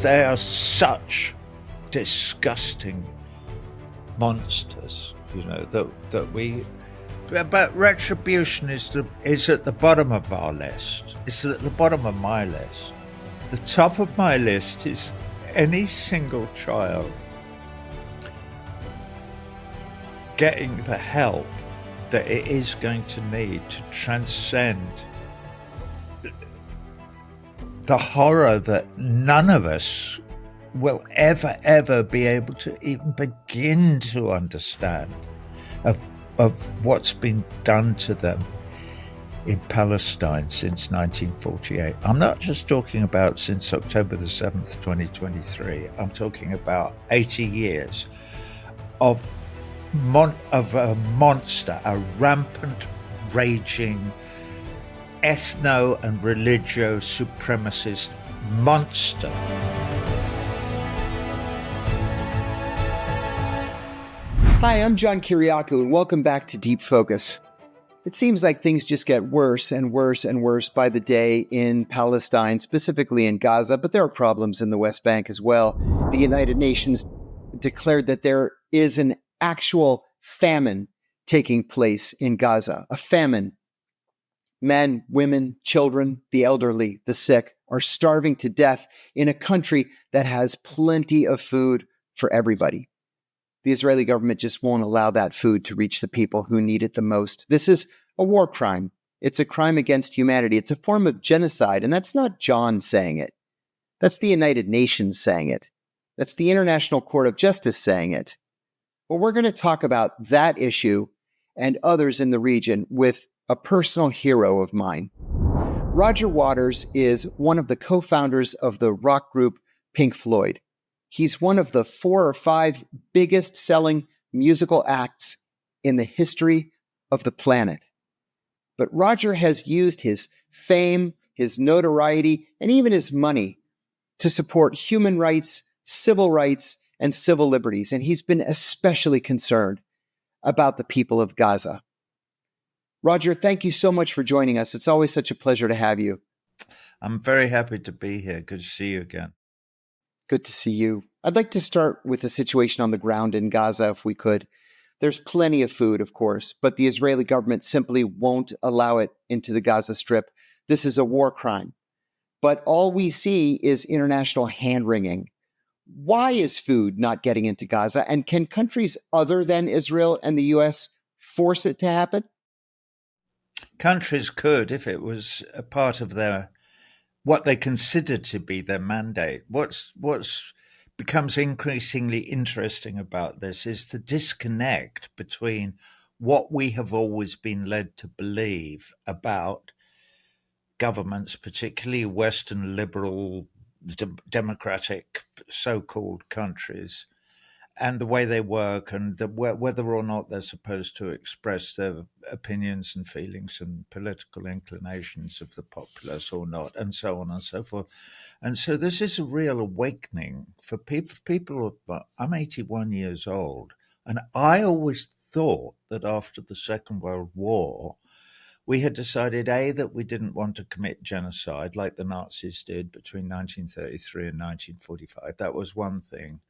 They are such disgusting monsters, that we. But retribution is at the bottom of our list. It's at the bottom of my list. The top of my list is any single child getting the help that it is going to need to transcend the horror that none of us will ever be able to even begin to understand of what's been done to them in Palestine since 1948. I'm not just talking about since October the 7th, 2023. I'm talking about 80 years of a monster, a rampant, raging, ethno and religio-supremacist monster. Hi, I'm John Kiriakou, and welcome back to Deep Focus. It seems like things just get worse and worse and worse by the day in Palestine, specifically in Gaza, but there are problems in the West Bank as well. The United Nations declared that there is an actual famine taking place in Gaza, a famine. Men, women, children, the elderly, the sick are starving to death in a country that has plenty of food for everybody. The Israeli government just won't allow that food to reach the people who need it the most. This is a war crime. It's a crime against humanity. It's a form of genocide, and that's not John saying it. That's the United Nations saying it. That's the International Court of Justice saying it. Well, we're going to talk about that issue and others in the region with a personal hero of mine. Roger Waters is one of the co-founders of the rock group Pink Floyd. He's one of the 4 or 5 biggest selling musical acts in the history of the planet. But Roger has used his fame, his notoriety, and even his money to support human rights, civil rights, and civil liberties. And he's been especially concerned about the people of Gaza. Roger, thank you so much for joining us. It's always such a pleasure to have you. I'm very happy to be here. Good to see you again. Good to see you. I'd like to start with the situation on the ground in Gaza, if we could. There's plenty of food, of course, but the Israeli government simply won't allow it into the Gaza Strip. This is a war crime. But all we see is international hand-wringing. Why is food not getting into Gaza? And can countries other than Israel and the U.S. force it to happen? Countries could if it was a part of what they consider to be their mandate. What's becomes increasingly interesting about this is the disconnect between what we have always been led to believe about governments, particularly Western liberal democratic so-called countries, and the way they work, and whether or not they're supposed to express their opinions and feelings and political inclinations of the populace or not, and so on and so forth. And so this is a real awakening for people. I'm 81 years old, and I always thought that after the Second World War, we had decided, A, that we didn't want to commit genocide like the Nazis did between 1933 and 1945. That was one thing.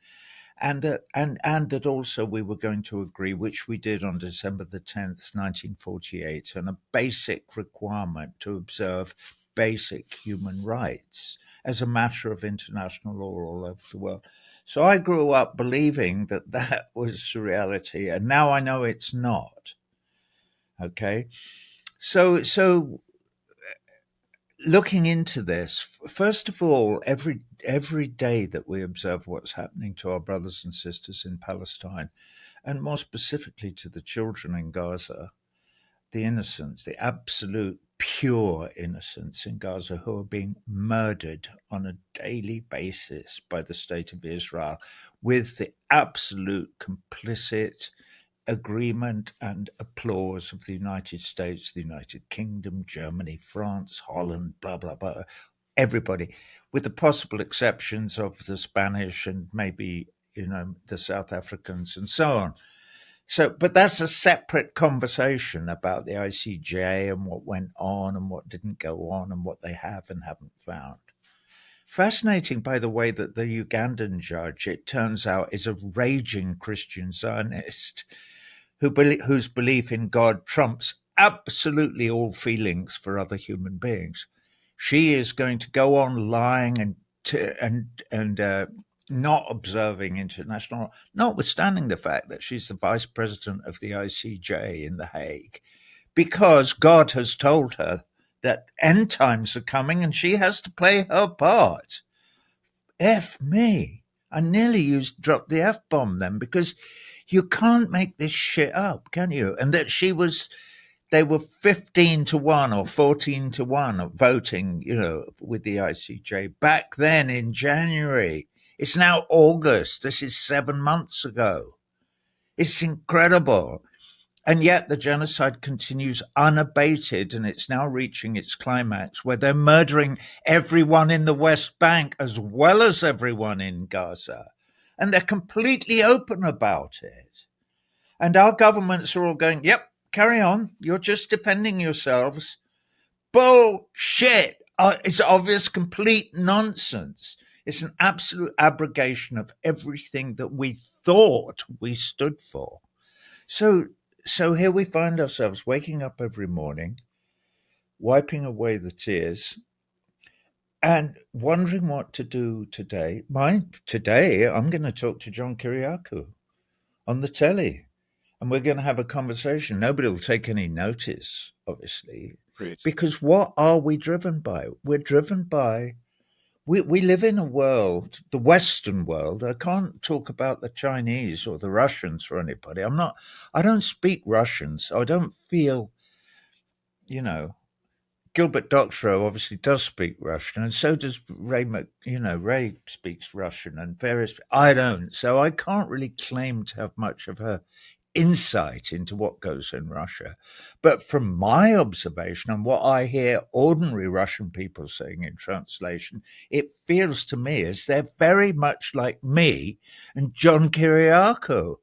And that also we were going to agree, which we did on December the 10th, 1948, on a basic requirement to observe basic human rights as a matter of international law all over the world. So I grew up believing that that was reality, and now I know it's not. Okay? So looking into this, first of all, every day that we observe what's happening to our brothers and sisters in Palestine, and more specifically to the children in Gaza, the innocents, the absolute pure innocents in Gaza who are being murdered on a daily basis by the state of Israel with the absolute complicit agreement and applause of the United States, the United Kingdom, Germany, France, Holland, blah, blah, blah, everybody, with the possible exceptions of the Spanish and maybe, the South Africans and so on. So, but that's a separate conversation about the ICJ and what went on and what didn't go on and what they have and haven't found. Fascinating, by the way, that the Ugandan judge, it turns out, is a raging Christian Zionist whose belief in God trumps absolutely all feelings for other human beings. She is going to go on lying and not observing international law, notwithstanding the fact that she's the vice president of the ICJ in The Hague, because God has told her that end times are coming and she has to play her part. F me. I nearly dropped the F bomb then, because you can't make this shit up, can you? And that they were 15-1 or 14-1 voting, with the ICJ back then in January. It's now August. This is 7 months ago. It's incredible. And yet the genocide continues unabated, and it's now reaching its climax where they're murdering everyone in the West Bank as well as everyone in Gaza. And they're completely open about it. And our governments are all going, yep, carry on. You're just defending yourselves. Bullshit. It's obvious, complete nonsense. It's an absolute abrogation of everything that we thought we stood for. So here we find ourselves waking up every morning, wiping away the tears, and wondering what to do today. Today, I'm going to talk to John Kiriakou on the telly, and we're going to have a conversation. Nobody will take any notice, obviously, because what are we driven by? We're driven by... We live in a world, the Western world. I can't talk about the Chinese or the Russians or anybody. I don't speak Russian, so I don't feel, Gilbert Doctorow obviously does speak Russian, and so does Ray. Ray speaks Russian, and I don't, so I can't really claim to have much of a insight into what goes in Russia. But from my observation and what I hear ordinary Russian people saying in translation, it feels to me as they're very much like me and John Kiriakou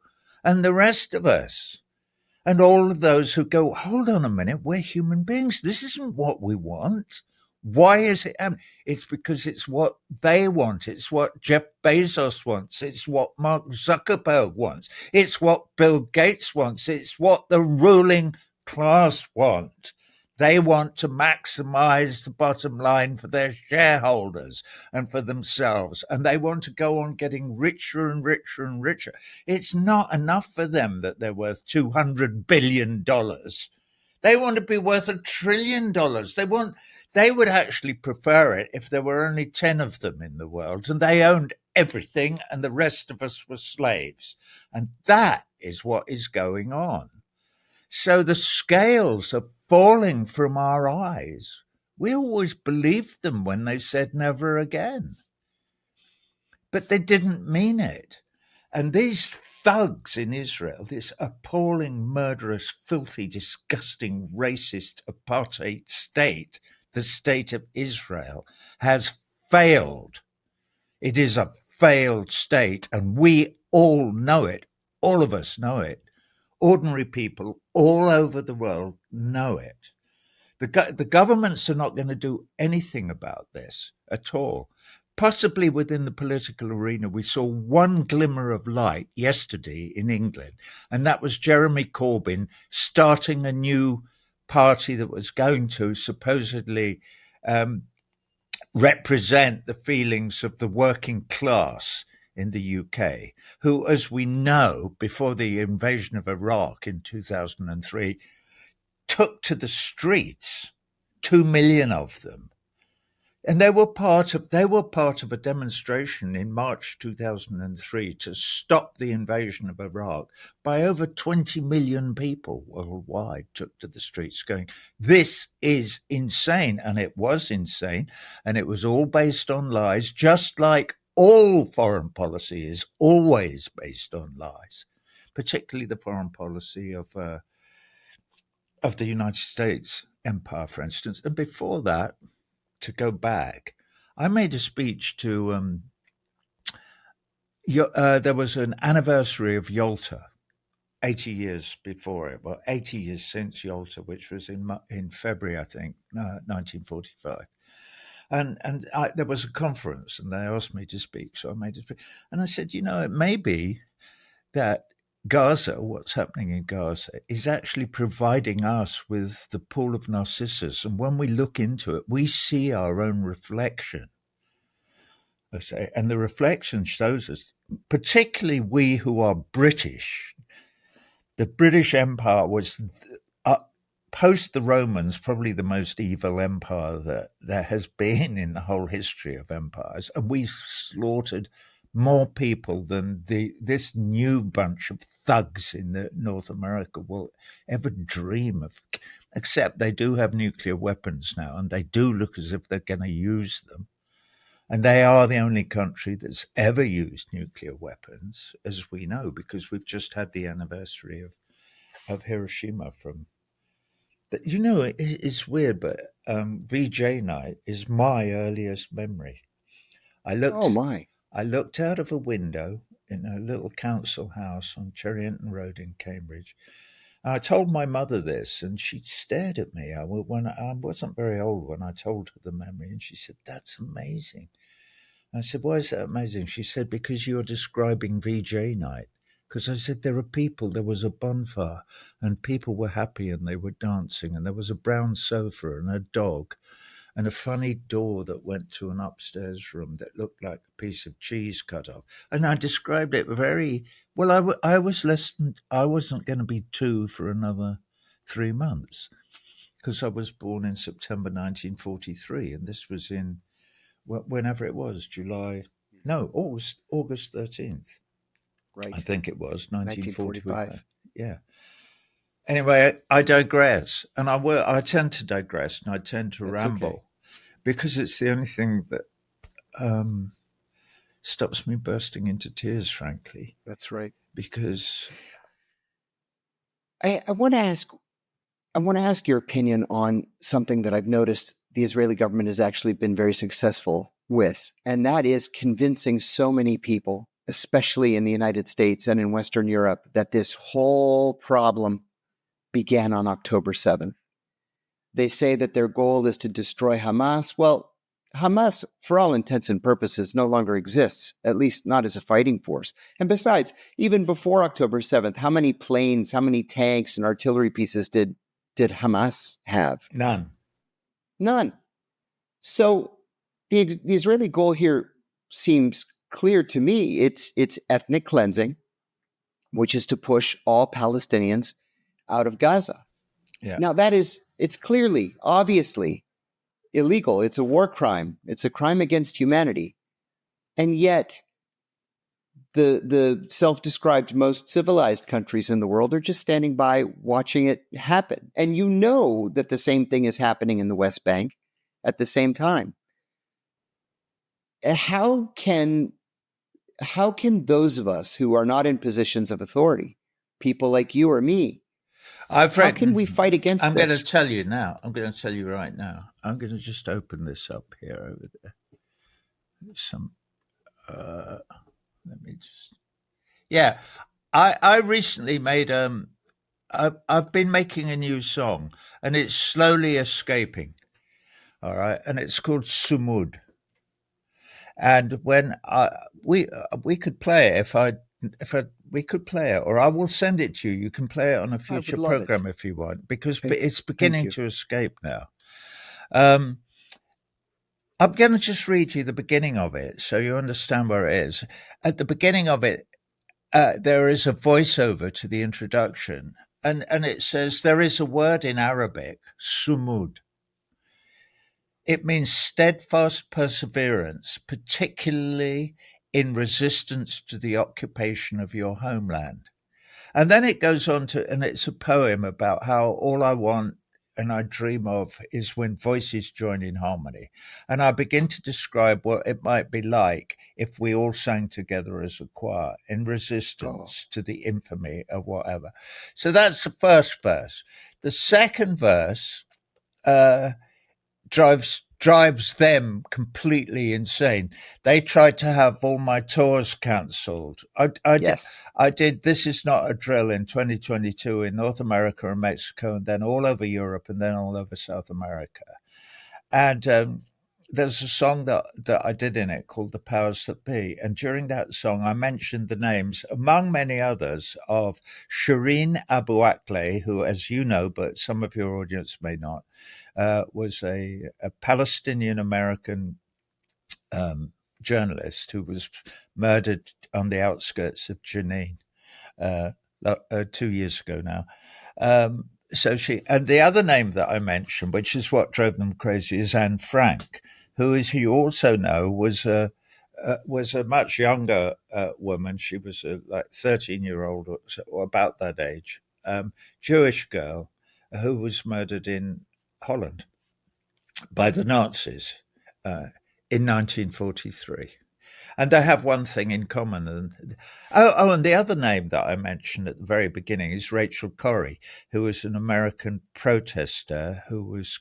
and the rest of us. And all of those who go, hold on a minute, we're human beings. This isn't what we want. Why is it? It's because it's what they want. It's what Jeff Bezos wants. It's what Mark Zuckerberg wants. It's what Bill Gates wants. It's what the ruling class want. They want to maximize the bottom line for their shareholders and for themselves. And they want to go on getting richer and richer and richer. It's not enough for them that they're worth $200 billion. They want to be worth $1 trillion. They would actually prefer it if there were only 10 of them in the world and they owned everything and the rest of us were slaves. And that is what is going on. So the scales are falling from our eyes. We always believed them when they said never again. But they didn't mean it. And these thugs in Israel, this appalling, murderous, filthy, disgusting, racist apartheid state, the state of Israel, has failed. It is a failed state, and we all know it. All of us know it. Ordinary people all over the world know it. The governments are not going to do anything about this at all. Possibly within the political arena, we saw one glimmer of light yesterday in England, and that was Jeremy Corbyn starting a new party that was going to supposedly represent the feelings of the working class in the UK, who, as we know, before the invasion of Iraq in 2003, took to the streets, 2 million of them. And they were part of a demonstration in March 2003 to stop the invasion of Iraq by over 20 million people worldwide took to the streets going, this is insane. And it was insane. And it was all based on lies, just like all foreign policy is always based on lies, particularly the foreign policy of the United States empire, for instance. And before that, to go back, I made a speech to, there was an anniversary of Yalta, 80 years before it, well, 80 years since Yalta, which was in February, I think, 1945. There was a conference, and they asked me to speak, so I made a speech. And I said, it may be that Gaza, what's happening in Gaza, is actually providing us with the pool of Narcissus. And when we look into it, we see our own reflection. I say, and the reflection shows us, particularly we who are British, the British Empire was, post the Romans, probably the most evil empire that there has been in the whole history of empires. And we slaughtered more people than this new bunch of thugs in North America will ever dream of, except they do have nuclear weapons now, and they do look as if they're going to use them. And they are the only country that's ever used nuclear weapons, as we know, because we've just had the anniversary of Hiroshima from... It's weird, but VJ night is my earliest memory. I looked out of a window in a little council house on Cherryington Road in Cambridge. I told my mother this, and she stared at me. I wasn't very old when I told her the memory, and she said, "That's amazing." I said, "Why is that amazing?" She said, "Because you're describing VJ night." Because I said, there was a bonfire, and people were happy, and they were dancing, and there was a brown sofa and a dog, and a funny door that went to an upstairs room that looked like a piece of cheese cut off. And I described it very well. I wasn't going to be 2 for another 3 months, because I was born in September 1943, and this was in whenever it was, August 13th. Right. I think it was 1945. Yeah. Anyway, I digress, and I tend to digress, and I tend to ramble, because it's the only thing that stops me bursting into tears, frankly. That's right. Because I want to ask your opinion on something that I've noticed the Israeli government has actually been very successful with, and that is convincing so many people, especially in the United States and in Western Europe, that this whole problem began on October 7th. They say that their goal is to destroy Hamas. Well, Hamas, for all intents and purposes, no longer exists, at least not as a fighting force. And besides, even before October 7th, how many planes, how many tanks and artillery pieces did Hamas have? None. So the Israeli goal here seems clear to me. It's ethnic cleansing, which is to push all Palestinians out of Gaza. Yeah. Now it's clearly, obviously illegal. It's a war crime. It's a crime against humanity. And yet the self-described most civilized countries in the world are just standing by watching it happen. And you know that the same thing is happening in the West Bank at the same time. How can those of us who are not in positions of authority, people like you or me, how can we fight against this? I'm going to tell you now. I'm going to tell you right now. I'm going to just open this up here over there. Let me just... Yeah, I recently made I've been making a new song, and it's slowly escaping. All right, and it's called Sumud. And when we could play it, we could play it, or I will send it to you. You can play it on a future program if you want, because it's beginning to escape now. I'm going to just read you the beginning of it so you understand where it is. At the beginning of it, there is a voiceover to the introduction, and it says, there is a word in Arabic, sumud. It means steadfast perseverance, particularly in resistance to the occupation of your homeland. And then it goes on to, and it's a poem about how all I want and I dream of is when voices join in harmony. And I begin to describe what it might be like if we all sang together as a choir in resistance to the infamy of whatever. So that's the first verse. The second verse drives them completely insane. They tried to have all my tours cancelled. I did This Is Not a Drill in 2022 in North America and Mexico, and then all over Europe, and then all over South America. And there's a song that I did in it called "The Powers That Be," and during that song, I mentioned the names, among many others, of Shireen Abu Akleh, who, as you know, but some of your audience may not, was a Palestinian American journalist who was murdered on the outskirts of Jenin 2 years ago now. So she, and the other name that I mentioned, which is what drove them crazy, is Anne Frank, who, as you also know, was a much younger woman. She was a 13-year-old or about that age, Jewish girl who was murdered in Holland by the Nazis in 1943. And they have one thing in common. And the other name that I mentioned at the very beginning is Rachel Corrie, who was an American protester who was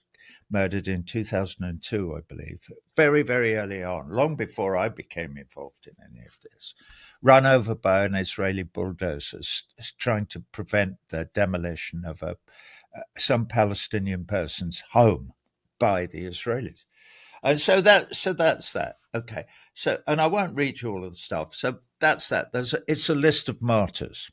murdered in 2002, I believe, very, very early on, long before I became involved in any of this, run over by an Israeli bulldozer trying to prevent the demolition of some Palestinian person's home by the Israelis. And so that's that. Okay. So, and I won't read you all of the stuff. So that's that. It's a list of martyrs.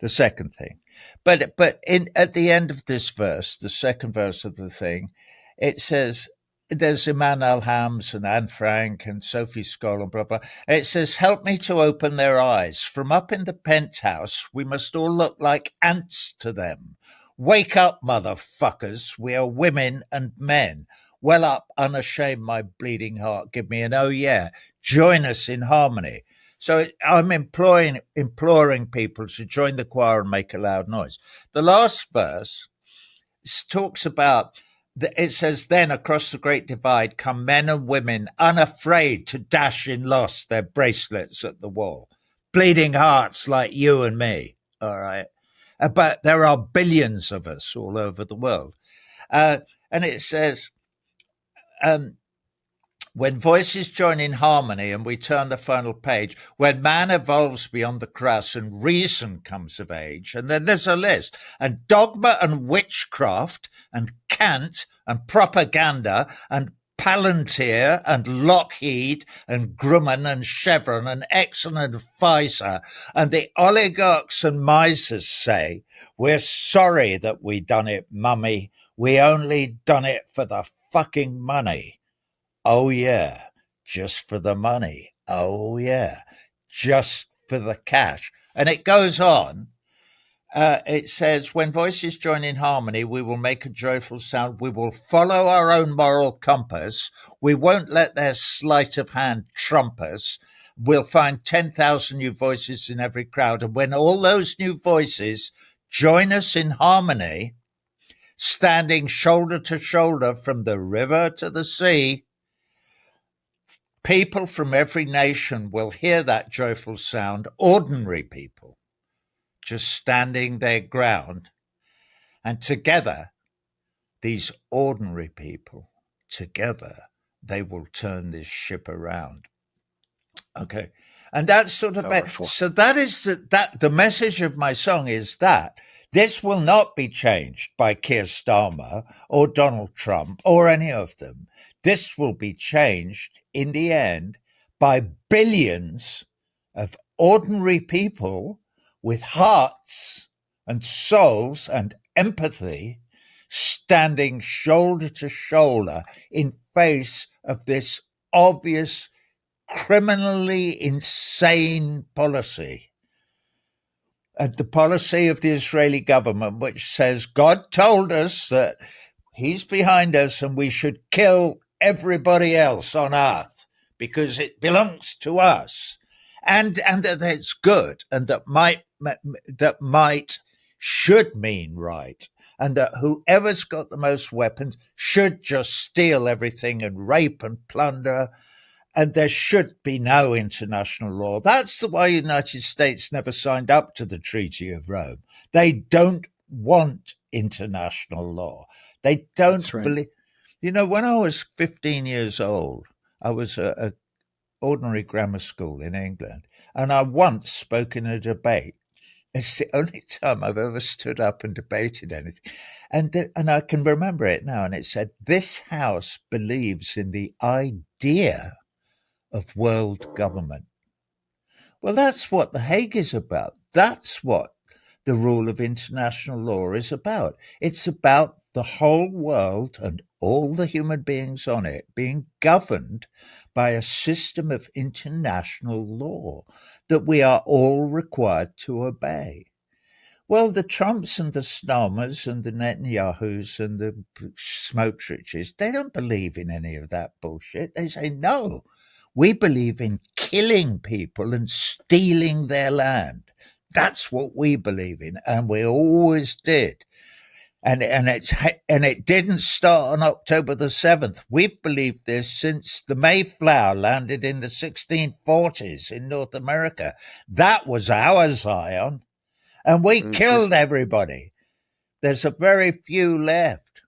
The second thing, but at the end of this verse, the second verse of the thing, it says there's Iman Al-Hams and Anne Frank and Sophie Scholl and blah blah. And it says, "Help me to open their eyes. From up in the penthouse, we must all look like ants to them. Wake up, motherfuckers. We are women and men. Well up, unashamed, my bleeding heart. Give me an oh yeah. Join us in harmony." So I'm imploring people to join the choir and make a loud noise. The last verse talks about, it says, "Then across the great divide come men and women unafraid to dash in loss their bracelets at the wall. Bleeding hearts like you and me, all right? But there are billions of us all over the world." And it says, when voices join in harmony and we turn the final page, when man evolves beyond the crass and reason comes of age, and then there's a list, and dogma and witchcraft and cant and propaganda and Palantir and Lockheed and Grumman and Chevron and Exxon and Pfizer and the oligarchs and misers say, "We're sorry that we done it, mummy. We only done it for the fucking money. Oh, yeah, just for the money. Oh, yeah, just for the cash." And it goes on. It says, when voices join in harmony, we will make a joyful sound. We will follow our own moral compass. We won't let their sleight of hand trump us. We'll find 10,000 new voices in every crowd. And when all those new voices join us in harmony, standing shoulder to shoulder from the river to the sea, people from every nation will hear that joyful sound, ordinary people, just standing their ground. And together, these ordinary people, together, they will turn this ship around. Okay. And that's sort of Powerful. so that is the message of my song is that this will not be changed by Keir Starmer or Donald Trump or any of them. This will be changed in the end by billions of ordinary people with hearts and souls and empathy standing shoulder to shoulder in face of this obvious criminally insane policy. The policy of the Israeli government, which says God told us that he's behind us and we should kill everybody else on earth because it belongs to us, and that it's good, and that might should mean right, and that whoever's got the most weapons should just steal everything and rape and plunder, and there should be no international law. That's why the United States never signed up to the Treaty of Rome. They don't want international law. They don't believe. You know, when I was 15 years old, I was at an ordinary grammar school in England, and I once spoke in a debate It's the only time I've ever stood up and debated anything. And I can remember it now. And it said, this house believes in the idea of world government. Well, that's what The Hague is about. That's what the rule of international law is about. It's about the whole world and all the human beings on it being governed by a system of international law that we are all required to obey. Well, the Trumps and the Starmers and the Netanyahus and the Smotriches, they don't believe in any of that bullshit. They say, no, we believe in killing people and stealing their land. That's what we believe in, and we always did. And it didn't start on October the 7th. We've believed this since the Mayflower landed in the 1640s in North America. That was our Zion. And we killed everybody. There's a very few left.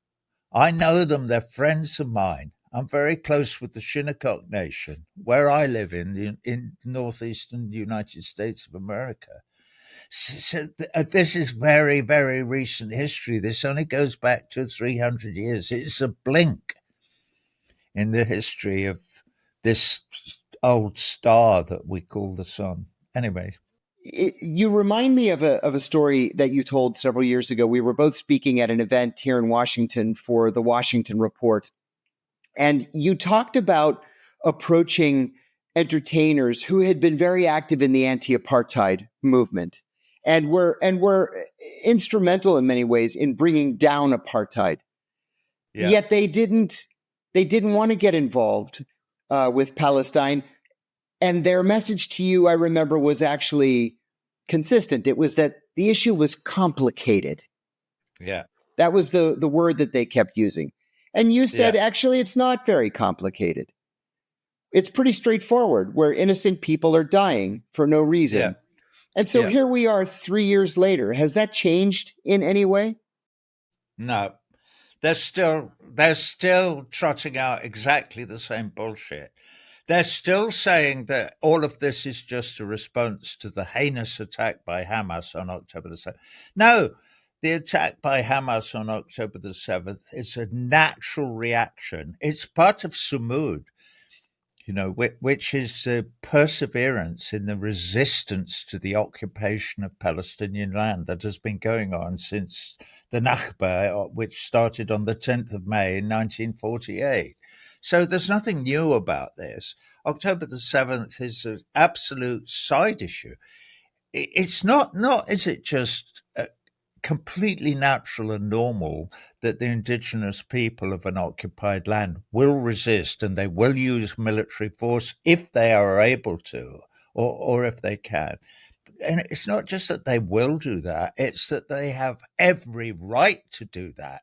I know them. They're friends of mine. I'm very close with the Shinnecock Nation, where I live in the northeastern United States of America. So this is very, very recent history. This only goes back to 300 years. It's a blink in the history of this old star that we call the sun. Anyway. You remind me of a story that you told several years ago. We were both speaking at an event here in Washington for the Washington Report, and you talked about approaching entertainers who had been very active in the anti-apartheid movement and were instrumental in many ways in bringing down apartheid. Yeah. Yet they didn't want to get involved with Palestine. And their message to you, I remember, was actually consistent. It was that the issue was complicated. Yeah. That was the word that they kept using. And you said, actually, it's not very complicated. It's pretty straightforward, where innocent people are dying for no reason. Yeah. And so here we are 3 years later. Has that changed in any way? No. They're still trotting out exactly the same bullshit. They're still saying that all of this is just a response to the heinous attack by Hamas on October the 7th. No, the attack by Hamas on October the 7th is a natural reaction. It's part of Sumud, which is perseverance in the resistance to the occupation of Palestinian land that has been going on since the Nakba, which started on the 10th of May in 1948. So there's nothing new about this. October the 7th is an absolute side issue. It's not is it just completely natural and normal that the indigenous people of an occupied land will resist and they will use military force if they are able to or if they can. And it's not just that they will do that, it's that they have every right to do that.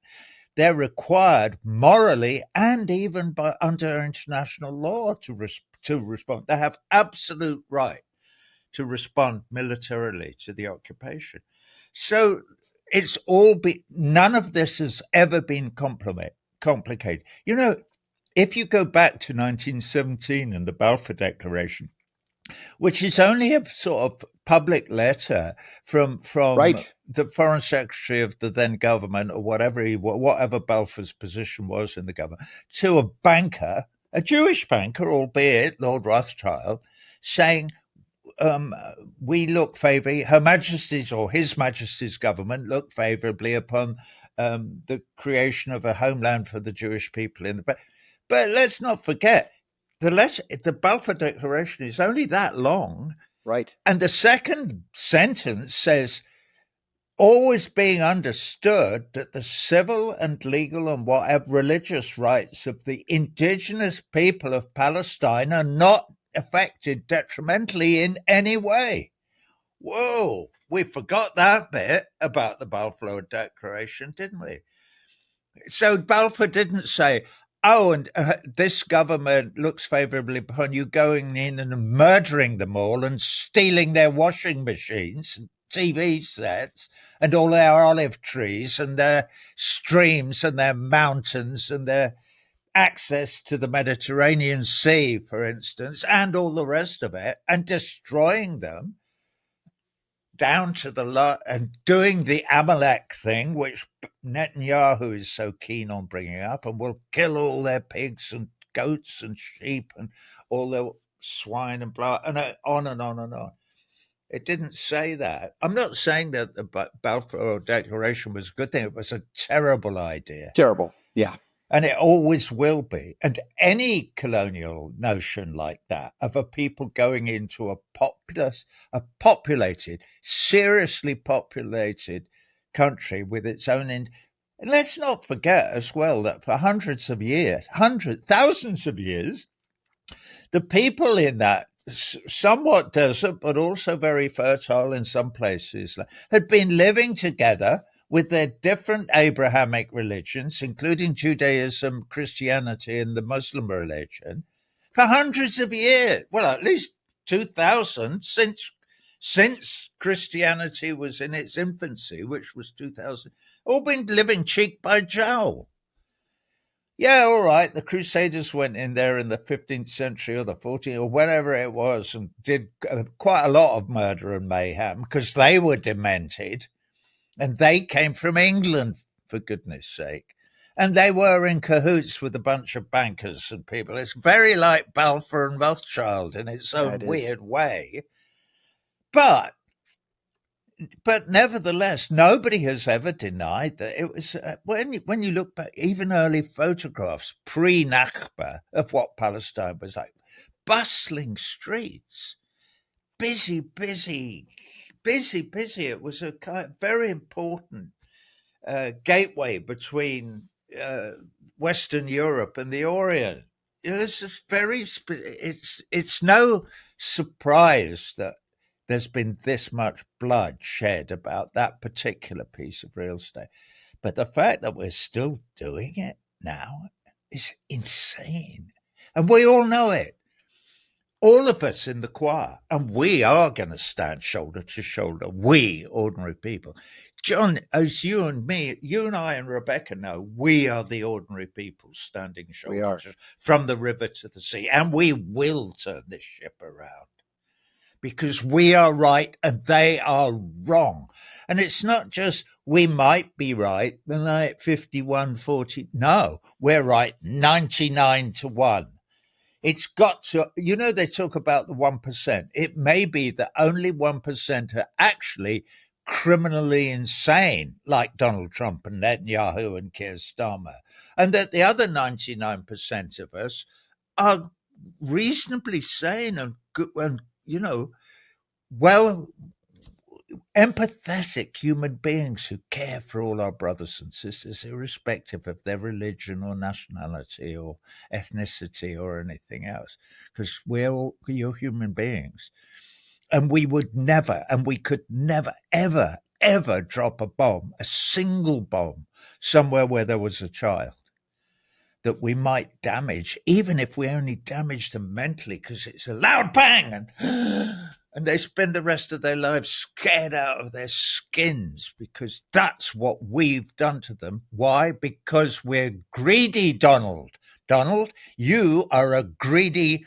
They're required morally and even under international law to respond. They have absolute right to respond militarily to the occupation. So it's none of this has ever been complicated. If you go back to 1917 and the Balfour Declaration, which is only a sort of public letter from the foreign secretary of the then government or whatever Balfour's position was in the government, to a banker, a Jewish banker, albeit Lord Rothschild, saying, we look favorably, Her Majesty's or His Majesty's government look favorably upon the creation of a homeland for the Jewish people in the. But let's not forget, the Balfour Declaration is only that long. Right. And the second sentence says, always being understood that the civil and legal and whatever religious rights of the indigenous people of Palestine are not affected detrimentally in any way. Whoa, we forgot that bit about the Balfour Declaration, didn't we? So Balfour didn't say, and this government looks favorably upon you going in and murdering them all and stealing their washing machines, TV sets, and all their olive trees and their streams and their mountains and their access to the Mediterranean Sea, for instance, and all the rest of it, and destroying them. down to the lot and doing the Amalek thing, which Netanyahu is so keen on bringing up, and will kill all their pigs and goats and sheep and all their swine and blah, and on and on and on. It didn't say that. I'm not saying that the Balfour Declaration was a good thing. It was a terrible idea. Terrible. Yeah. And it always will be. And any colonial notion like that of a people going into a populated, seriously populated country with its own... And let's not forget as well that for thousands of years, the people in that somewhat desert, but also very fertile in some places, had been living together with their different Abrahamic religions, including Judaism, Christianity, and the Muslim religion, for hundreds of years. Well, at least 2,000 since Christianity was in its infancy, which was 2,000. All been living cheek by jowl. Yeah, all right, the Crusaders went in there in the 15th century or the 14th or whenever it was and did quite a lot of murder and mayhem because they were demented and they came from England, for goodness sake. And they were in cahoots with a bunch of bankers and people. It's very like Balfour and Rothschild in its own weird way. But nevertheless, nobody has ever denied that it was, when you look back, even early photographs, pre-Nakba, of what Palestine was like, bustling streets, busy. It was a kind of very important gateway between Western Europe and the Orient. It's no surprise that there's been this much blood shed about that particular piece of real estate. But the fact that we're still doing it now is insane. And we all know it. All of us in the choir. And we are going to stand shoulder to shoulder. We, ordinary people. John, as you and me, you and I and Rebecca know, we are the ordinary people standing shoulder from the river to the sea. And we will turn this ship around. Because we are right and they are wrong. And it's not just we might be right, like 51-40. No, we're right 99-1. It's got to, they talk about the 1%. It may be that only 1% are actually criminally insane, like Donald Trump and Netanyahu and Keir Starmer. And that the other 99% of us are reasonably sane and good and well, empathetic human beings who care for all our brothers and sisters, irrespective of their religion or nationality or ethnicity or anything else, because you're human beings. And we would never, and we could never, ever, ever drop a bomb, a single bomb, somewhere where there was a child that we might damage, even if we only damage them mentally, because it's a loud bang and they spend the rest of their lives scared out of their skins because that's what we've done to them. Why? Because we're greedy, Donald. Donald, you are a greedy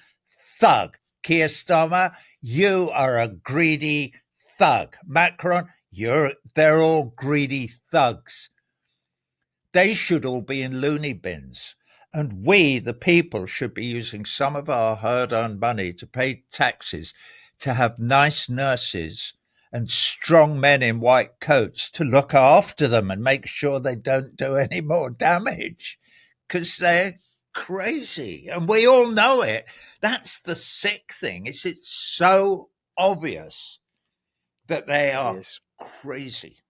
thug. Keir Starmer, you are a greedy thug. Macron, they're all greedy thugs. They should all be in loony bins. And we, the people, should be using some of our hard-earned money to pay taxes, to have nice nurses and strong men in white coats to look after them and make sure they don't do any more damage, because they're crazy. And we all know it. That's the sick thing. It's so obvious that they are crazy.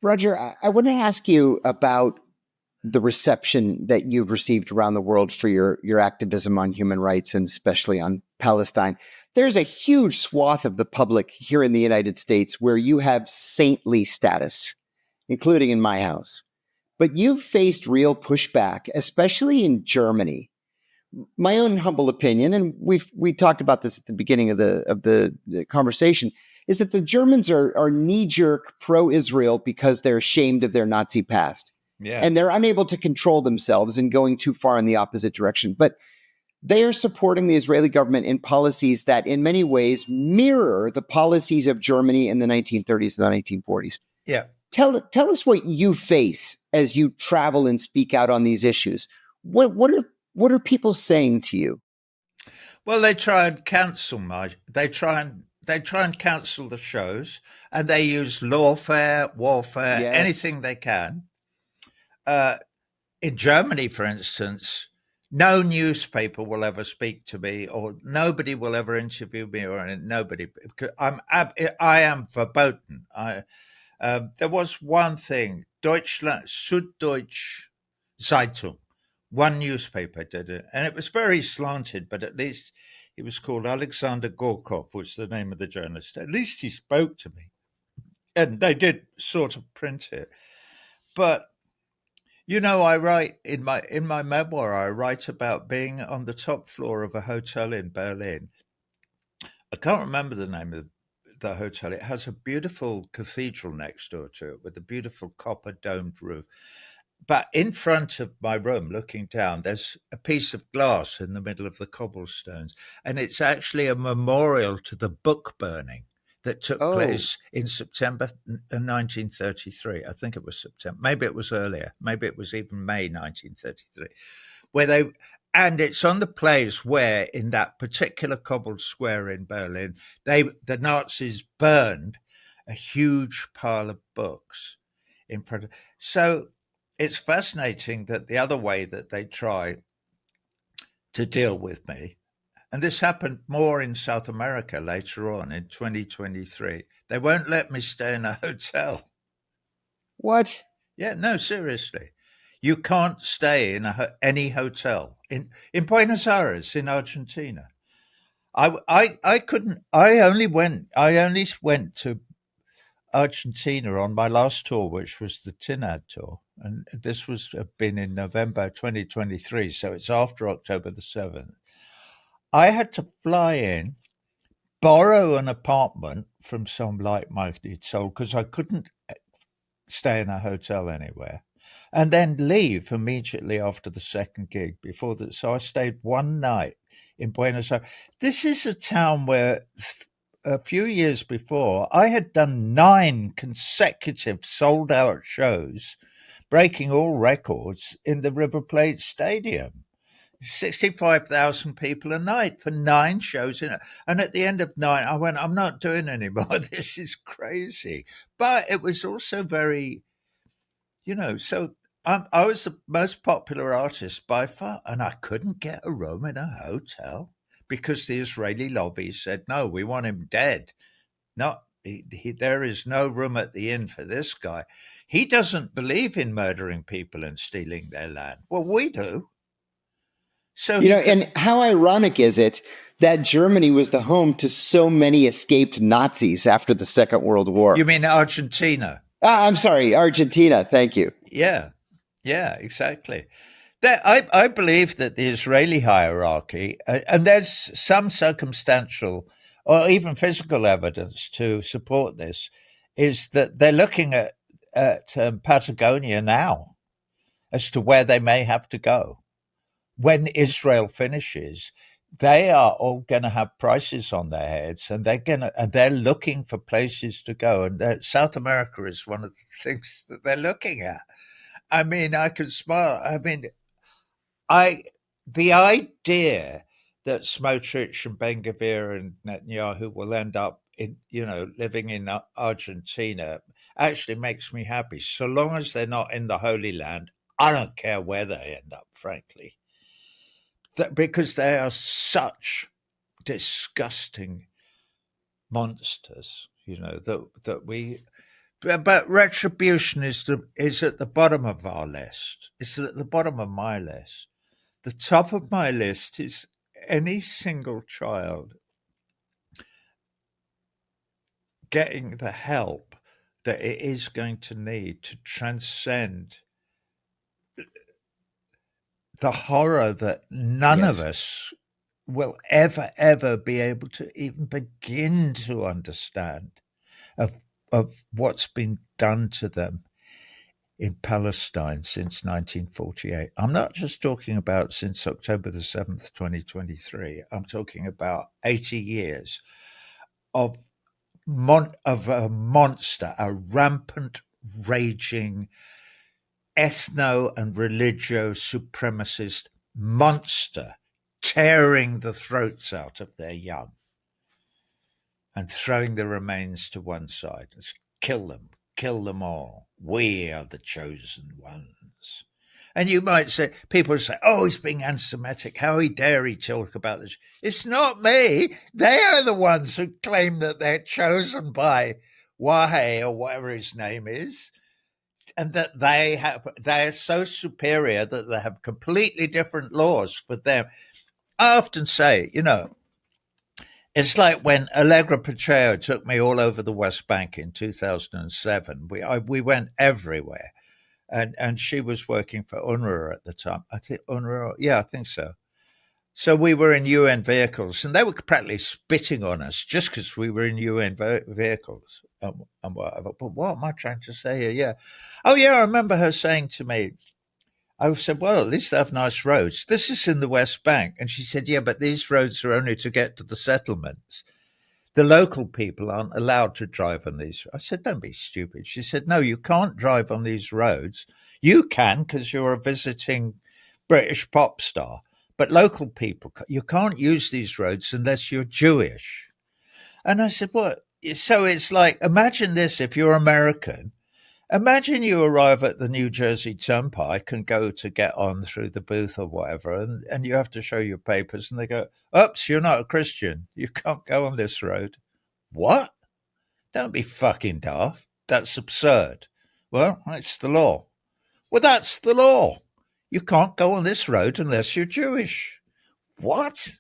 Roger, I want to ask you about the reception that you've received around the world for your activism on human rights and especially on Palestine. There's a huge swath of the public here in the United States where you have saintly status, including in my house. But you've faced real pushback, especially in Germany. My own humble opinion, and we talked about this at the beginning of the conversation, is that the Germans are knee-jerk pro-Israel because they're ashamed of their Nazi past. Yeah. And they're unable to control themselves and going too far in the opposite direction. But they are supporting the Israeli government in policies that in many ways mirror the policies of Germany in the 1930s and the 1940s. Yeah. Tell us what you face as you travel and speak out on these issues. What are people saying to you? Well, they try and cancel they try and cancel the shows, and they use lawfare, warfare, Yes. anything they can. Uh, in Germany, for instance, no newspaper will ever speak to me, or nobody will ever interview me, or nobody. I am verboten. There was one thing, Deutschland, Süddeutsche Zeitung, one newspaper did it, and it was very slanted, but at least he was called Alexander Gorkov, was the name of the journalist. At least he spoke to me, and they did sort of print it. But I write in my memoir. I write about being on the top floor of a hotel in Berlin. I can't remember the name of the hotel. It has a beautiful cathedral next door to it with a beautiful copper domed roof. But in front of my room, looking down, there's a piece of glass in the middle of the cobblestones, and it's actually a memorial to the book burning that took Oh, place in September 1933. I think it was September. Maybe it was earlier. Maybe it was even May 1933, where and it's on the place where, in that particular cobbled square in Berlin, the Nazis burned a huge pile of books in front of. So it's fascinating that the other way that they try to deal with me, and this happened more in South America later on in 2023, they won't let me stay in a hotel. what? Yeah, no, seriously. You can't stay in any hotel in Buenos Aires in Argentina. I couldn't. I only went to Argentina on my last tour, which was the Tinad tour, and this was been in November 2023, so it's after October the 7th. I had to fly in, borrow an apartment from some like-minded soul because I couldn't stay in a hotel anywhere, and then leave immediately after the second gig. So I stayed one night in Buenos Aires. This is a town where a few years before I had done 9 consecutive sold-out shows, breaking all records in the River Plate Stadium. 65,000 people a night for 9 shows in it. And at the end of 9, I went, I'm not doing anymore. This is crazy. But it was also very, so I was the most popular artist by far, and I couldn't get a room in a hotel because the Israeli lobby said, no, we want him dead. No, there is no room at the inn for this guy. He doesn't believe in murdering people and stealing their land. Well, we do. So And how ironic is it that Germany was the home to so many escaped Nazis after the Second World War? You mean Argentina? I'm sorry, Argentina. Thank you. Yeah, exactly. I believe that the Israeli hierarchy, and there's some circumstantial or even physical evidence to support this, is that they're looking at Patagonia now as to where they may have to go. When Israel finishes, they are all going to have prices on their heads, and they're looking for places to go. And South America is one of the things that they're looking at. I mean, I can smile. I mean, the idea that Smotrich and Ben-Gvir and Netanyahu will end up living in Argentina actually makes me happy. So long as they're not in the Holy Land, I don't care where they end up, frankly. Because they are such disgusting monsters, that we. But retribution is at the bottom of our list. It's at the bottom of my list. The top of my list is any single child getting the help that it is going to need to transcend the horror that none of us will ever be able to even begin to understand of what's been done to them in Palestine since 1948. I'm not just talking about since October the 7th, 2023. I'm talking about 80 years of a monster, a rampant, raging, ethno and religio supremacist monster tearing the throats out of their young and throwing the remains to one side. Let's kill them all. We are the chosen ones. And you might say, people say, oh, he's being anti-Semitic. How dare he talk about this? It's not me. They are the ones who claim that they're chosen by Wahe or whatever his name is, and that they're so superior that they have completely different laws for them. I often say, it's like when Allegra Pacheco took me all over the West Bank in 2007. We went everywhere. And she was working for UNRWA at the time. I think UNRWA, yeah, I think so. So we were in UN vehicles, and they were practically spitting on us just because we were in UN vehicles and whatever. But what am I trying to say here? Yeah. Oh, yeah, I remember her saying to me, I said, well, at least they have nice roads. This is in the West Bank. And she said, yeah, but these roads are only to get to the settlements. The local people aren't allowed to drive on these. I said, don't be stupid. She said, no, you can't drive on these roads. You can because you're a visiting British pop star. But local people, you can't use these roads unless you're Jewish. And I said, what? So it's like, imagine this if you're American. Imagine you arrive at the New Jersey Turnpike and go to get on through the booth or whatever, and you have to show your papers, and they go, oops, you're not a Christian. You can't go on this road. What? Don't be fucking daft. That's absurd. Well, it's the law. Well, that's the law. You can't go on this road unless you're Jewish. What?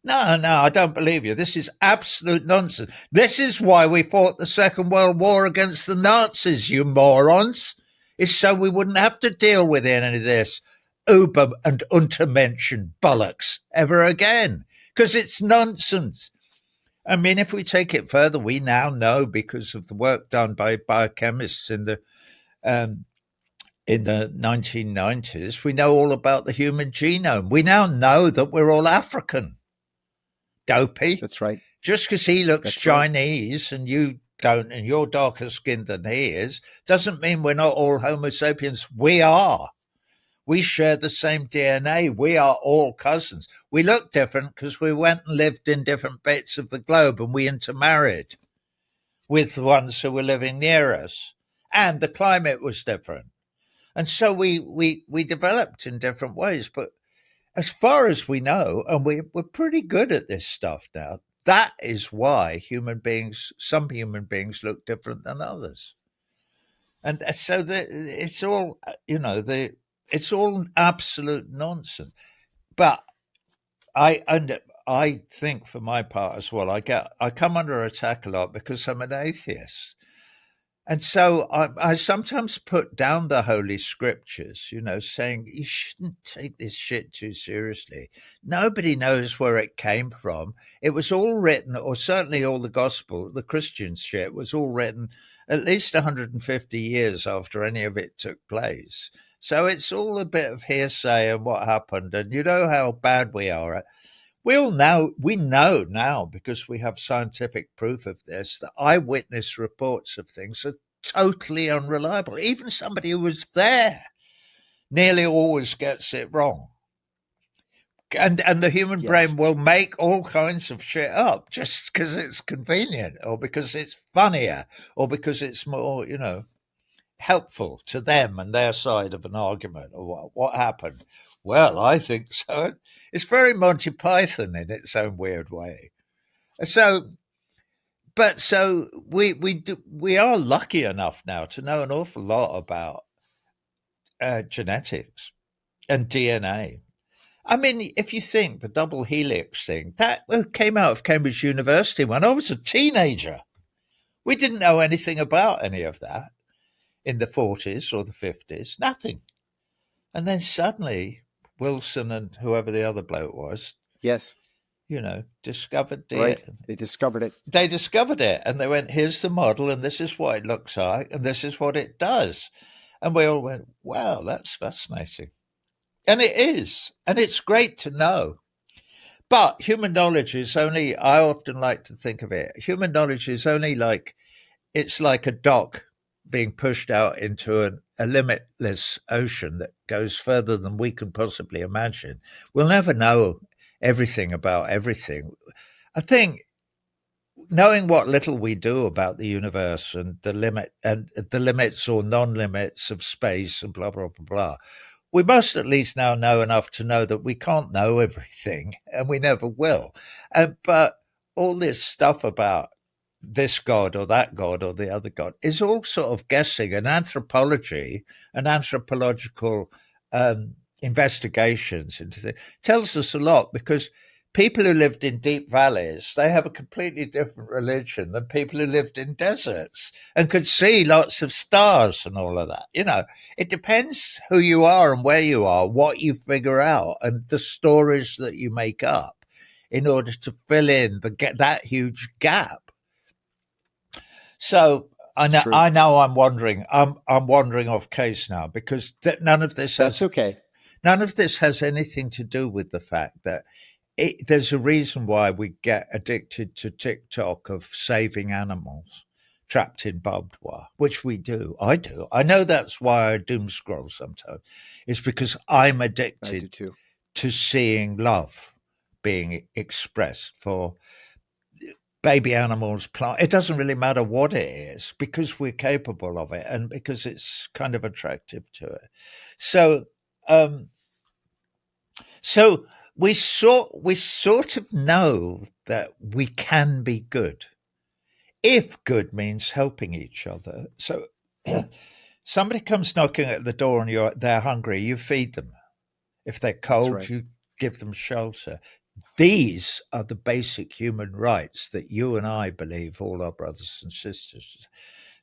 No, I don't believe you. This is absolute nonsense. This is why we fought the Second World War against the Nazis, you morons. It's so we wouldn't have to deal with any of this Uber and Untermenschen bollocks ever again, because it's nonsense. I mean, if we take it further, we now know, because of the work done by biochemists in the 1990s, we know all about the human genome. We now know that we're all African. Dopey. That's right. Just because he looks Chinese and you don't, and you're darker skinned than he is, doesn't mean we're not all Homo sapiens. We are. We share the same DNA. We are all cousins. We look different because we went and lived in different bits of the globe, and we intermarried with the ones who were living near us. And the climate was different. And so we developed in different ways. But as far as we know, and we're pretty good at this stuff now, that is why some human beings look different than others. And so it's all, it's all absolute nonsense. But I think, for my part as well, I come under attack a lot because I'm an atheist. And so I sometimes put down the Holy Scriptures, saying you shouldn't take this shit too seriously. Nobody knows where it came from. It was all written, or certainly all the gospel, the Christian shit was all written at least 150 years after any of it took place. So it's all a bit of hearsay and what happened. And you know how bad we are. We know now, because we have scientific proof of this, that eyewitness reports of things are totally unreliable. Even somebody who was there nearly always gets it wrong. And the human brain will make all kinds of shit up just because it's convenient, or because it's funnier, or because it's more, helpful to them and their side of an argument, or what happened. Well, I think so. It's very Monty Python in its own weird way. So we are lucky enough now to know an awful lot about genetics and DNA. I mean, if you think the double helix thing, that came out of Cambridge University when I was a teenager. We didn't know anything about any of that in the 40s or the 50s, nothing. And then suddenly Wilson and whoever the other bloke was, discovered it. Right. They discovered it. They discovered it, and they went, here's the model, and this is what it looks like, and this is what it does. And we all went, wow, that's fascinating. And it is. And it's great to know. But human knowledge is only, I often like to think of it, human knowledge is only like, it's like a dock being pushed out into a limitless ocean that goes further than we can possibly imagine. We'll never know everything about everything. I think knowing what little we do about the universe and the limits or non-limits of space and blah blah blah blah, we must at least now know enough to know that we can't know everything and we never will. But all this stuff about this god or that god or the other god is all sort of guessing. And anthropology and anthropological investigations into things tells us a lot, because people who lived in deep valleys, they have a completely different religion than people who lived in deserts and could see lots of stars and all of that. You know, it depends who you are and where you are, what you figure out, and the stories that you make up in order to fill in that huge gap. So I know I'm wandering. I'm wandering off case now, because none of this That's okay. None of this has anything to do with the fact that there's a reason why we get addicted to TikTok of saving animals trapped in barbed wire, which we do. I do. I know that's why I doom scroll sometimes. It's because I'm addicted to seeing love being expressed for baby animals, plant. It doesn't really matter what it is, because we're capable of it and because it's kind of attractive to it. So we sort of know that we can be good, if good means helping each other. So somebody comes knocking at the door and they're hungry, you feed them. If they're cold, you give them shelter. These are the basic human rights that you and I believe all our brothers and sisters.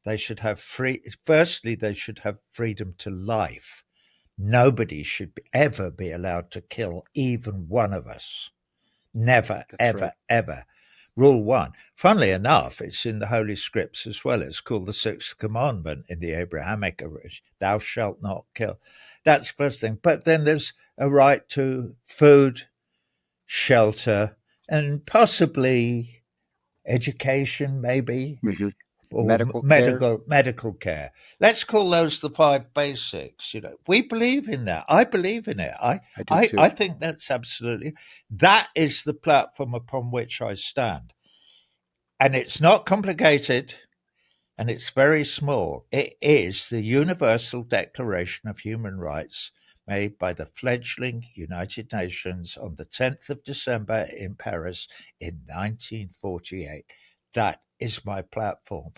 They should have firstly, they should have freedom to life. Nobody should ever be allowed to kill even one of us. Never, ever. Rule 1. Funnily enough, it's in the Holy Scripts as well. It's called the Sixth Commandment in the Abrahamic original. Thou shalt not kill. That's the first thing. But then there's a right to food, shelter, and possibly education, maybe. Mm-hmm. Or medical care. Let's call those the 5 basics. You know, we believe in that. I believe in it. I do too. I think that's that is the platform upon which I stand. And it's not complicated, and it's very small. It is the Universal Declaration of Human Rights, made by the fledgling United Nations on the 10th of December in Paris in 1948. That is my platform.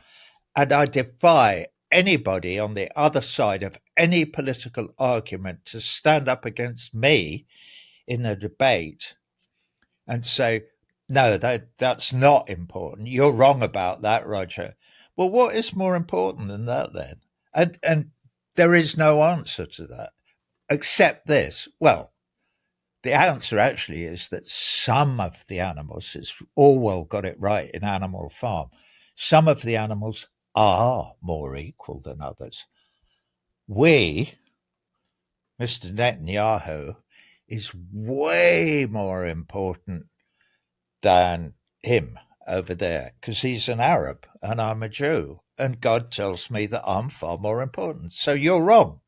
And I defy anybody on the other side of any political argument to stand up against me in a debate and say, no, that's not important. You're wrong about that, Roger. Well, what is more important than that then? And there is no answer to that, except this. Well, the answer actually is that some of the animals, it's Orwell got it right in Animal Farm, some of the animals are more equal than others. Mr. Netanyahu is way more important than him over there, because he's an Arab and I'm a Jew, and God tells me that I'm far more important. So you're wrong.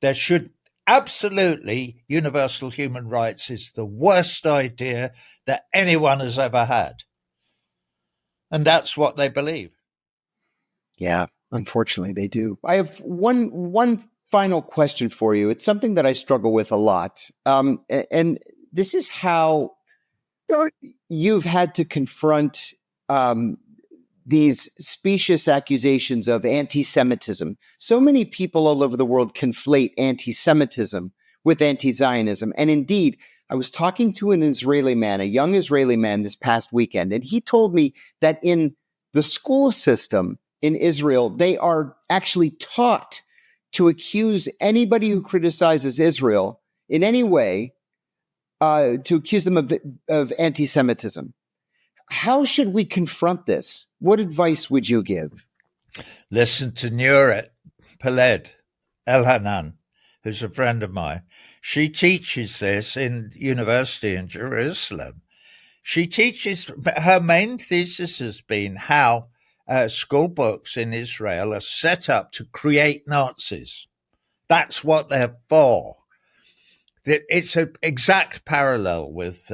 There should absolutely, universal human rights is the worst idea that anyone has ever had. And that's what they believe. Yeah, unfortunately they do. I have one final question for you. It's something that I struggle with a lot. And this is how you've had to confront these specious accusations of anti-Semitism. So many people all over the world conflate anti-Semitism with anti-Zionism. And indeed, I was talking to an Israeli man, a young Israeli man, this past weekend, and he told me that in the school system in Israel, they are actually taught to accuse anybody who criticizes Israel in any way, to accuse them of anti-Semitism. How should we confront this? What advice would you give? Listen to Nuret Peled. Elhanan, who's a friend of mine. She teaches this in university in Jerusalem. She teaches, her main thesis has been how school books in Israel are set up to create Nazis. That's what they're for. It's an exact parallel with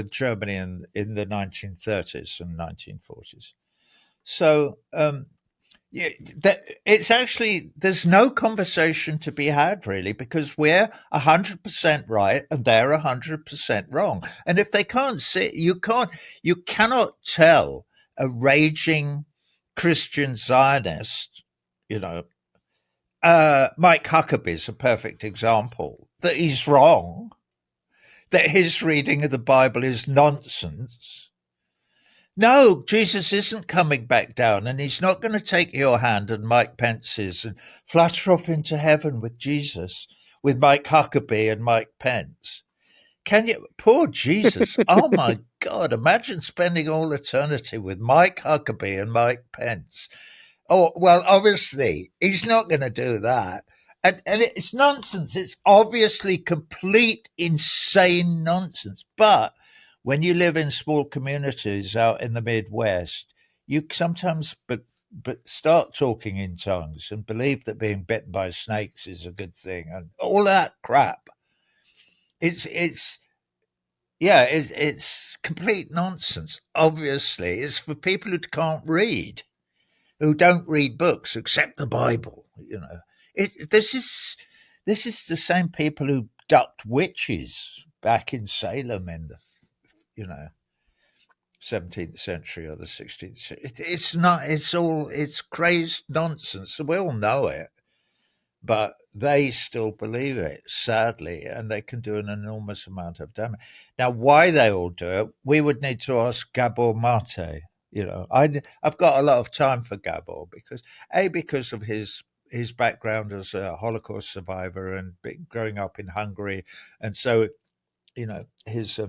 Germany in the 1930s and 1940s. So yeah, it's actually, there's no conversation to be had really, because we're 100% right and they're 100% wrong. And if they can't see, you cannot tell a raging Christian Zionist, you know, Mike Huckabee is a perfect example, that he's wrong, that his reading of the Bible is nonsense. No, Jesus isn't coming back down, and he's not going to take your hand and Mike Pence's and flutter off into heaven with Jesus, with Mike Huckabee and Mike Pence. Can you? Poor Jesus. Oh my God. Imagine spending all eternity with Mike Huckabee and Mike Pence. Oh, well, obviously, he's not going to do that. And it's nonsense. It's obviously complete, insane nonsense. But when you live in small communities out in the Midwest, you sometimes but start talking in tongues and believe that being bitten by snakes is a good thing and all that crap. It's yeah, it's complete nonsense. Obviously, it's for people who can't read, who don't read books except the Bible. You know, this is the same people who ducked witches back in Salem in the, you know, 17th century or the 16th century. It's not. It's crazed nonsense. We all know it, but they still believe it, sadly, and they can do an enormous amount of damage. Now, why they all do it, we would need to ask Gabor Mate. You know, I've got a lot of time for Gabor because of his background as a Holocaust survivor and growing up in Hungary, and so you know his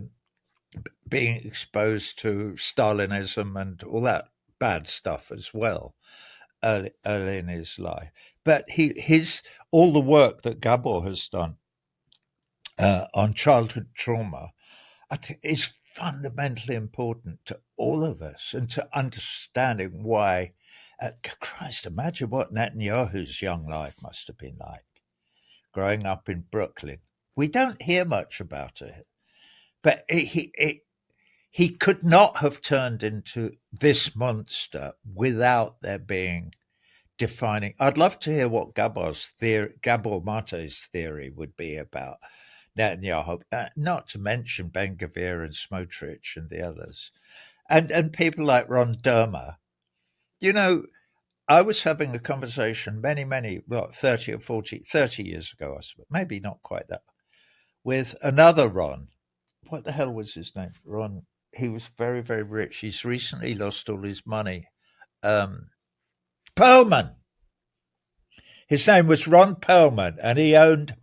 being exposed to Stalinism and all that bad stuff as well early in his life. But his all the work that Gabor has done on childhood trauma, I think, is fundamentally important to all of us and to understanding why. Christ, imagine what Netanyahu's young life must have been like, growing up in Brooklyn. We don't hear much about it, but he could not have turned into this monster without there being defining. I'd love to hear what Gabor Mate's theory would be about Netanyahu, not to mention Ben Gvir and Smotrich and the others, and people like Ron Dermer. You know, I was having a conversation many, 30 or 30 years ago, I suppose, maybe not quite that, with another Ron. What the hell was his name? Ron. He was very, very rich. He's recently lost all his money. Perlman. His name was Ron Perlman, and he owned.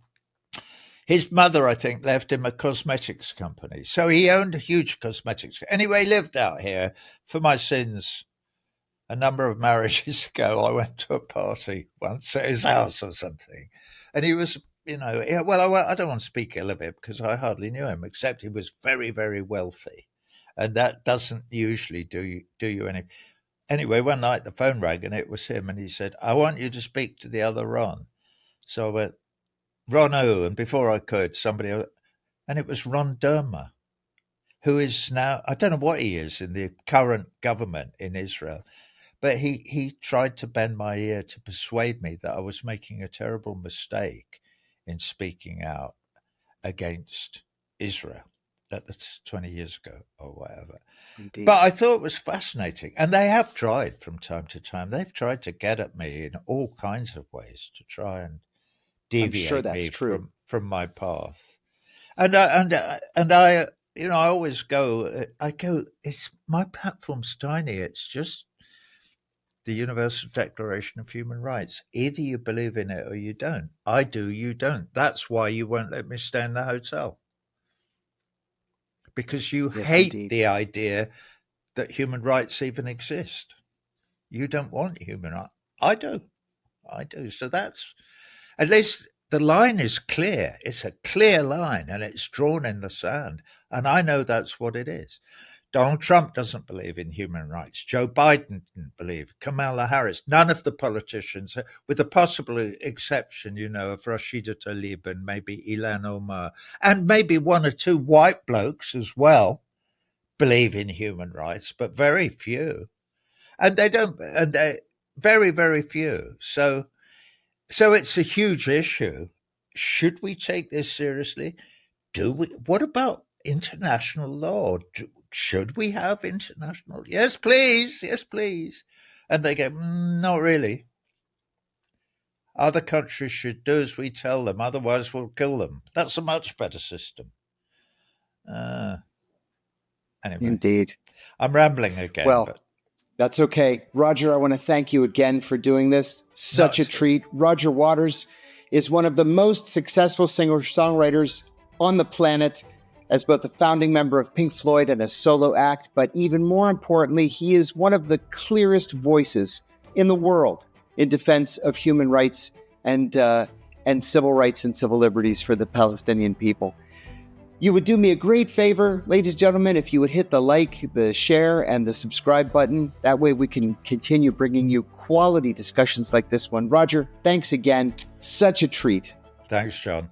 His mother, I think, left him a cosmetics company. So he owned a huge cosmetics. Anyway, he lived out here. For my sins, a number of marriages ago, I went to a party once at his house or something. And he was, you know, well, I don't want to speak ill of him because I hardly knew him, except he was very, very wealthy. And that doesn't usually do you any. Anyway, one night the phone rang and it was him. And he said, I want you to speak to the other Ron. So I went, Ron who? And before I could, and it was Ron Dermer, who is now, I don't know what he is in the current government in Israel, but he tried to bend my ear to persuade me that I was making a terrible mistake in speaking out against Israel. That's 20 years ago or whatever. Indeed. But I thought it was fascinating. And they have tried from time to time. They've tried to get at me in all kinds of ways to try and deviate me from my path. And I, you know, I always go, it's my platform's tiny. It's just the Universal Declaration of Human Rights. Either you believe in it or you don't. I do, you don't. That's why you won't let me stay in the hotel. Because you hate the idea that human rights even exist. You don't want human rights. I do. So that's, At least the line is clear. It's a clear line, and it's drawn in the sand. And I know that's what it is. Donald Trump doesn't believe in human rights. Joe Biden didn't believe. Kamala Harris, none of the politicians, with the possible exception, of Rashida Tlaib and maybe Ilhan Omar, and maybe one or two white blokes as well, believe in human rights, but very few. And they don't, and they very, very few. So it's a huge issue. Should we take this seriously? Do we? What about international law? Should we have international? Yes, please. Yes, please. And they go, not really. Other countries should do as we tell them, otherwise we'll kill them. That's a much better system. Anyway, Indeed. I'm rambling again. Well, but that's okay. Roger, I want to thank you again for doing this. Such a treat. Roger Waters is one of the most successful singer-songwriters on the planet, as both a founding member of Pink Floyd and a solo act, but even more importantly, he is one of the clearest voices in the world in defense of human rights and civil rights and civil liberties for the Palestinian people. You would do me a great favor, ladies and gentlemen, if you would hit the like, the share, and the subscribe button. That way we can continue bringing you quality discussions like this one. Roger, thanks again. Such a treat. Thanks, John.